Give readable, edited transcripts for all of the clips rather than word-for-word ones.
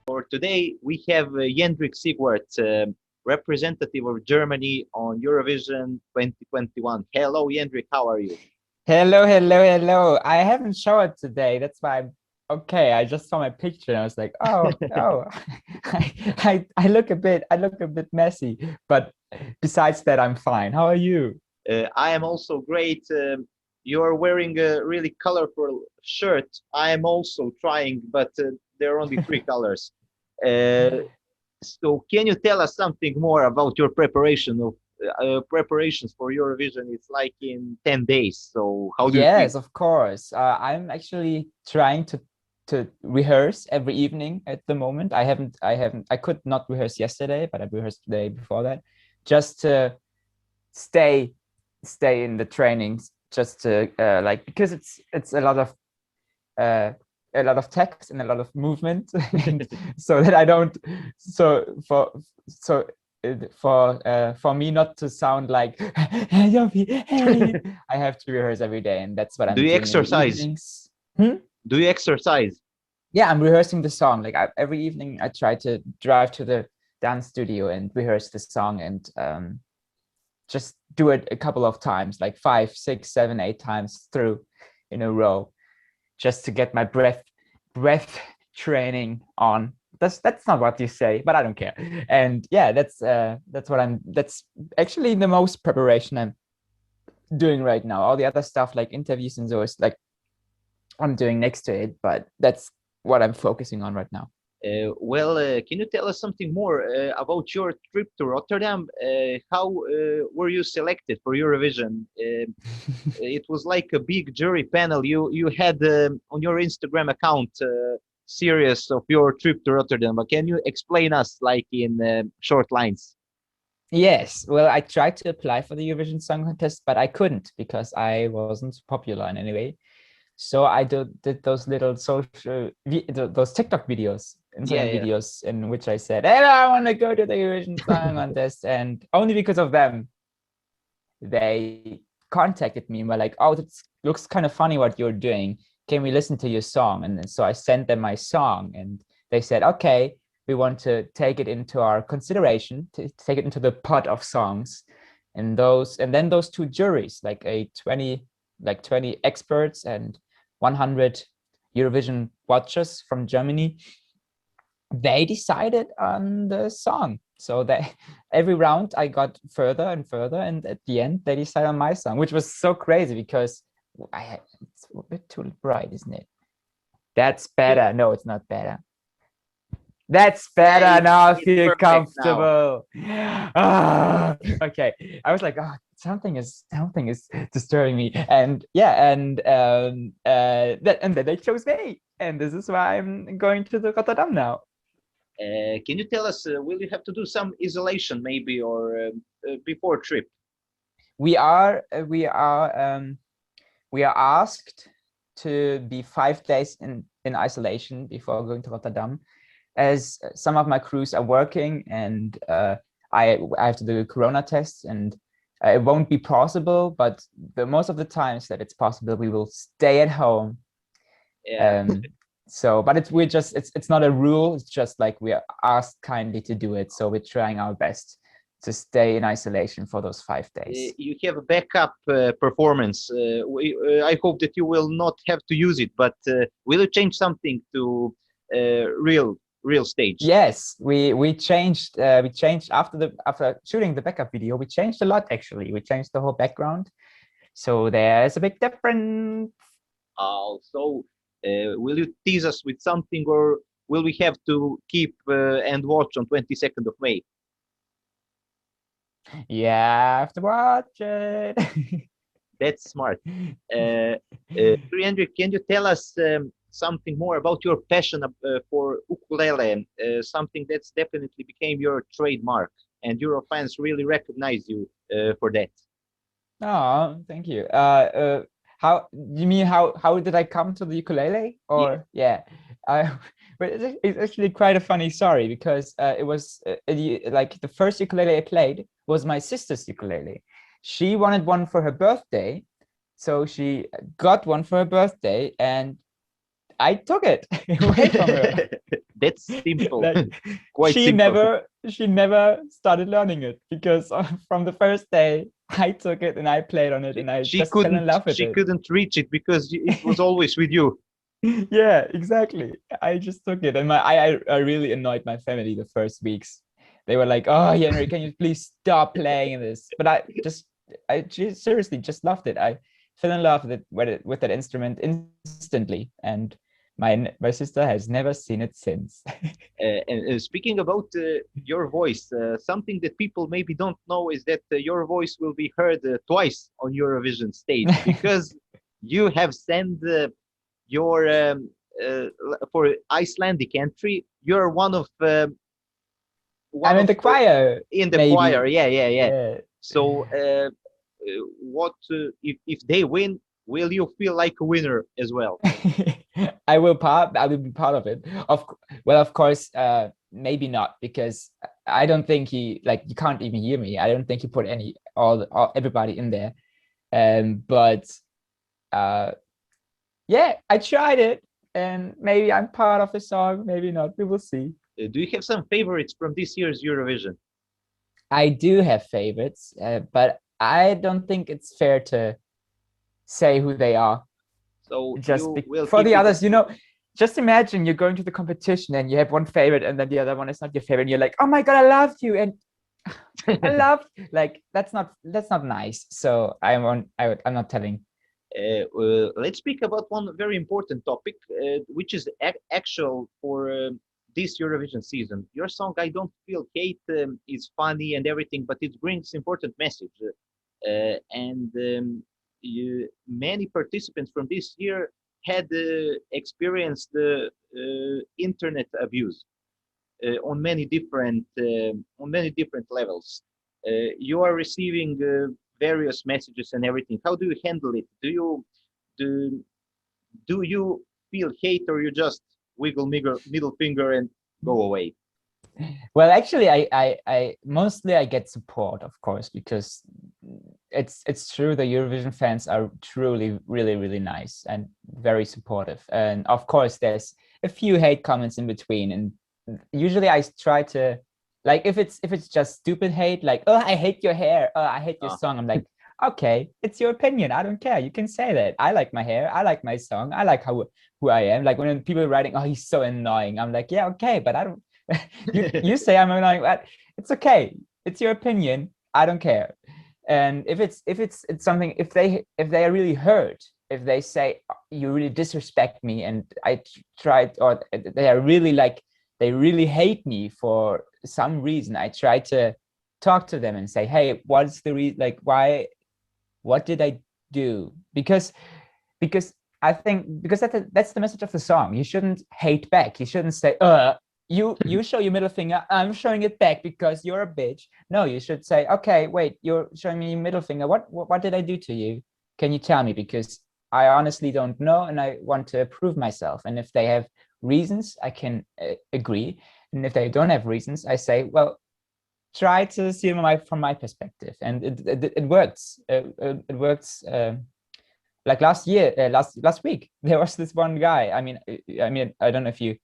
For today, we have Jendrik, representative of Germany on Eurovision 2021. Hello, Jendrik, how are you? Hello, hello, hello. I haven't showered today. That's why I'm okay. I just saw my picture and I was like, oh, I look a bit messy. But besides that, I'm fine. How are you? I am also great. You're wearing a really colorful shirt. I am also trying, but there are only three colors. Uh, so, can you tell us something more about your preparations for Eurovision? It's like in 10 days. So, how do you feel? Yes, of course. I'm actually trying to rehearse every evening at the moment. I could not rehearse yesterday, but I rehearsed the day before that, just to stay in the trainings, just to like, because it's a lot of text and a lot of movement, and so that I don't for me not to sound like hey, I have to rehearse every day, and that's what Do I'm you doing in the exercise? evenings. Do you exercise? Yeah, I'm rehearsing the song. Like every evening, I try to drive to the dance studio and rehearse the song, and just do it a couple of times, like 5, 6, 7, 8 times through in a row, just to get my breath training on. That's not what you say, but I don't care. And yeah, that's actually the most preparation I'm doing right now. All the other stuff like interviews and so is like I'm doing next to it, but that's what I'm focusing on right now. Can you tell us something more about your trip to Rotterdam? How were you selected for Eurovision? It was like a big jury panel. You had on your Instagram account series of your trip to Rotterdam. But can you explain us like in short lines? Yes, well, I tried to apply for the Eurovision Song Contest, but I couldn't because I wasn't popular in any way. So I did those little those TikTok videos, Instagram Yeah. videos, in which I said, "Hey, I want to go to the Eurovision Song Contest," and only because of them, they contacted me and were like, "Oh, that looks kind of funny what you're doing. Can we listen to your song?" And so I sent them my song, and they said, "Okay, we want to take it into our consideration, to take it into the pot of songs." And then those two juries, like 20 experts and 100 Eurovision watchers from Germany, they decided on the song. So that every round I got further and further, and at the end they decided on my song, which was so crazy because it's a bit too bright, isn't it? That's better. No, it's not better. That's better now. I feel comfortable. Okay. I was like, oh, something is disturbing me, and yeah, and then they chose me, and this is why I'm going to the Rotterdam now. Can you tell us, will you have to do some isolation maybe or before trip? We are asked to be 5 days in isolation before going to Rotterdam, as some of my crews are working, and I have to do a corona test, and it won't be possible, but most of the times that it's possible, we will stay at home. Yeah. So, but it's not a rule. It's just like we are asked kindly to do it. So we're trying our best to stay in isolation for those 5 days. You have a backup performance. I hope that you will not have to use it, but will you change something to real stage? Yes, we changed after shooting the backup video. We changed a lot actually. We changed the whole background, so there's a big difference. So will you tease us with something, or will we have to keep and watch on 22nd of May? Yeah, I have to watch it. That's smart. Jendrik, can you tell us something more about your passion for ukulele, something that's definitely became your trademark, and Euro fans really recognize you for that? Oh, thank you. How you mean how did I come to the ukulele? Or yeah, I but it's actually quite a funny story because it was like the first ukulele I played was my sister's ukulele. She wanted one for her birthday, so she got one for her birthday, and I took it away from her. That's simple. Like, Quite simple. she never started learning it because from the first day I took it and I played on it and I just fell in love with She it. couldn't reach it because it was always with you. Yeah, exactly. I just took it, and I really annoyed my family the first weeks. They were like, "Oh, Jendrik, can you please stop playing this?" But I just, seriously just loved it. I fell in love with that instrument instantly, and my sister has never seen it since. And speaking about your voice, something that people maybe don't know is that your voice will be heard twice on Eurovision stage because you have sent your for Icelandic entry. You're one of I'm in the choir. in the Maybe. choir. Yeah. Yeah. So what if they win? Will you feel like a winner as well? I will be part of it. Of course, maybe not, because I don't think he, like, you can't even hear me. I don't think he put everybody in there. But yeah, I tried it, and maybe I'm part of the song, maybe not. We will see. Do you have some favorites from this year's Eurovision? I do have favorites, but I don't think it's fair to say who they are. So For the others, just imagine you're going to the competition and you have one favorite and then the other one is not your favorite, and you're like, oh my god, I loved you, and I loved, like, that's not nice. So I'm not telling. Let's speak about one very important topic, which is actual for this Eurovision season. Your song "I Don't Feel Hate" is funny and everything, but it brings important message. And many participants from this year had experienced internet abuse on many different levels. You are receiving various messages and everything. How do you handle it? Do you feel hate, or you just wiggle middle finger and go away? Well, actually, I mostly I get support, of course, because it's true, the Eurovision fans are truly really really nice and very supportive, and of course there's a few hate comments in between, and usually I try to, like, if it's just stupid hate, like, oh, I hate your hair, oh, I hate your song, I'm like, okay, it's your opinion, I don't care, you can say that. I like my hair, I like my song, I like who I am. Like, when people are writing, oh, he's so annoying, I'm like, yeah, okay, but I don't you say I'm annoying, but it's okay, it's your opinion, I don't care. And if it's something, if they are really hurt, if they say, you really disrespect me, and I tried, or they are really, like, they really hate me for some reason, I try to talk to them and say, hey, what's the reason, like, what did I do? Because I think, because that's the message of the song. You shouldn't hate back. You shouldn't say, you show your middle finger, I'm showing it back because you're a bitch. No, you should say, okay, wait, you're showing me your middle finger, what did I do to you? Can you tell me? Because I honestly don't know, and I want to prove myself. And if they have reasons, I can agree. And if they don't have reasons, I say, well, try to see from my perspective. And it works. It works. Like last week, there was this one guy. I mean, I don't know if you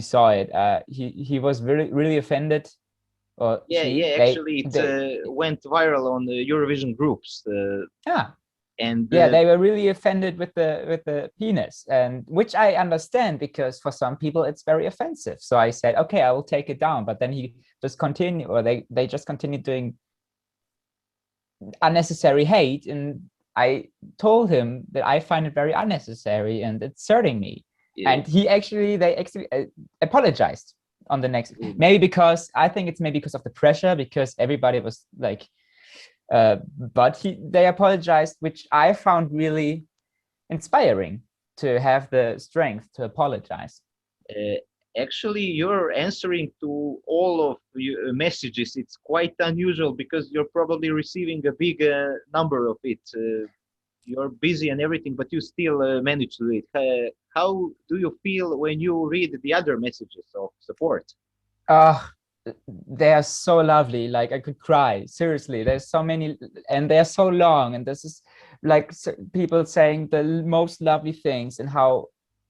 saw it. He was really really offended. Or actually, it went viral on the Eurovision groups. And they were really offended with the penis, and which I understand, because for some people it's very offensive. So I said, okay, I will take it down. But then he just continued, or they just continued doing unnecessary hate, and I told him that I find it very unnecessary and it's hurting me. And they actually apologized on the next, maybe because I think it's maybe because of the pressure, because everybody was like, but they apologized, which I found really inspiring, to have the strength to apologize. Actually, you're answering to all of your messages. It's quite unusual, because you're probably receiving a big number of it. You're busy and everything, but you still manage to do it. How do you feel when you read the other messages of support? They are so lovely. Like, I could cry, seriously. There's so many, and they're so long, and this is like people saying the most lovely things, and how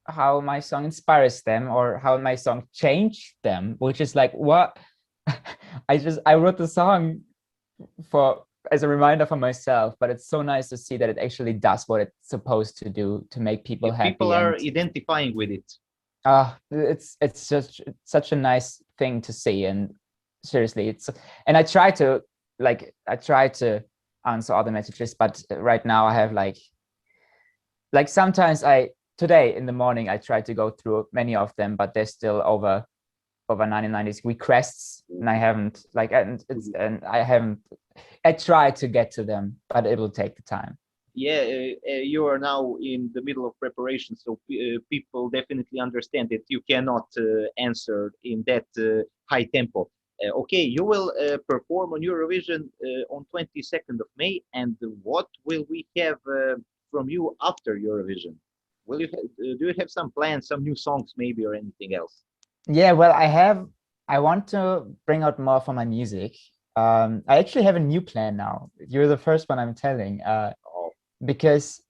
how my song inspires them or how my song changed them, which is like what I wrote the song for as a reminder for myself, but it's so nice to see that it actually does what it's supposed to do to make people happy. People are identifying with it. It's just such a nice thing to see, and seriously, and I try to answer all the messages, but right now I have like sometimes today in the morning I try to go through many of them, but there's still over 99 requests, and I haven't I try to get to them, but it will take the time. Yeah, you are now in the middle of preparation, so people definitely understand that you cannot answer in that high tempo. Okay, you will perform on Eurovision on 22nd of May, and what will we have from you after Eurovision? Will you do you have some plans, some new songs maybe, or anything else? Yeah, well, I want to bring out more for my music. I actually have a new plan now. You're the first one I'm telling, because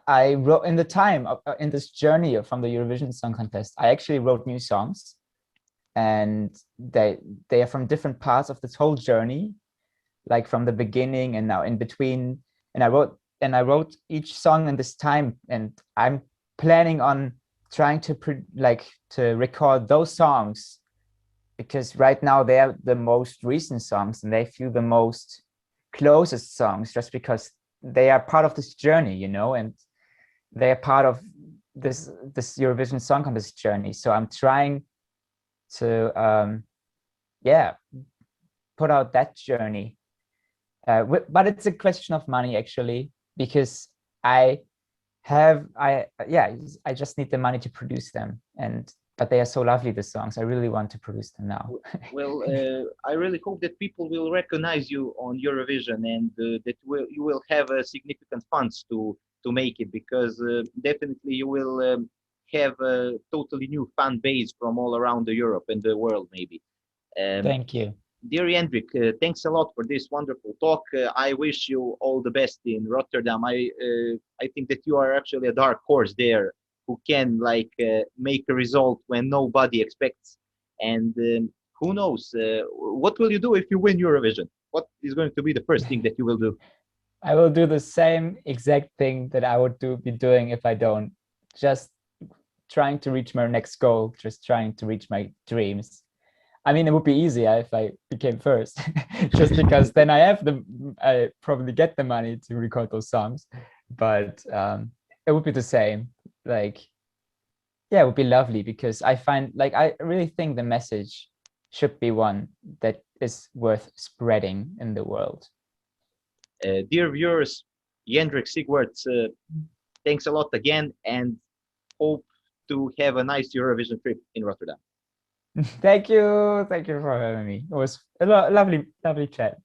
I wrote in the time in this journey from the Eurovision Song Contest, I actually wrote new songs, and they are from different parts of this whole journey, like from the beginning and now in between. And I wrote each song in this time, and I'm planning on trying to record those songs, because right now they are the most recent songs and they feel the most closest songs, just because they are part of this journey, you know, and they are part of this Eurovision Song Contest journey. So I'm trying to put out that journey, but it's a question of money actually, because I just need the money to produce them, but they are so lovely, the songs. I really want to produce them now. Well, I really hope that people will recognize you on Eurovision, and that you will have significant funds to make it, because definitely you will have a totally new fan base from all around Europe and the world, maybe. Thank you. Dear Jendrik, thanks a lot for this wonderful talk. I wish you all the best in Rotterdam. I think that you are actually a dark horse there, who can make a result when nobody expects. And who knows, what will you do if you win Eurovision? What is going to be the first thing that you will do? I will do the same exact thing that I would be doing if I don't. Just trying to reach my next goal, just trying to reach my dreams. I mean, it would be easier if I became first, just because then I probably get the money to record those songs, but it would be the same. It would be lovely, because I really think the message should be one that is worth spreading in the world. Dear viewers, Jendrik Sigwards, thanks a lot again, and hope to have a nice Eurovision trip in Rotterdam. Thank you for having me. It was a lovely chat.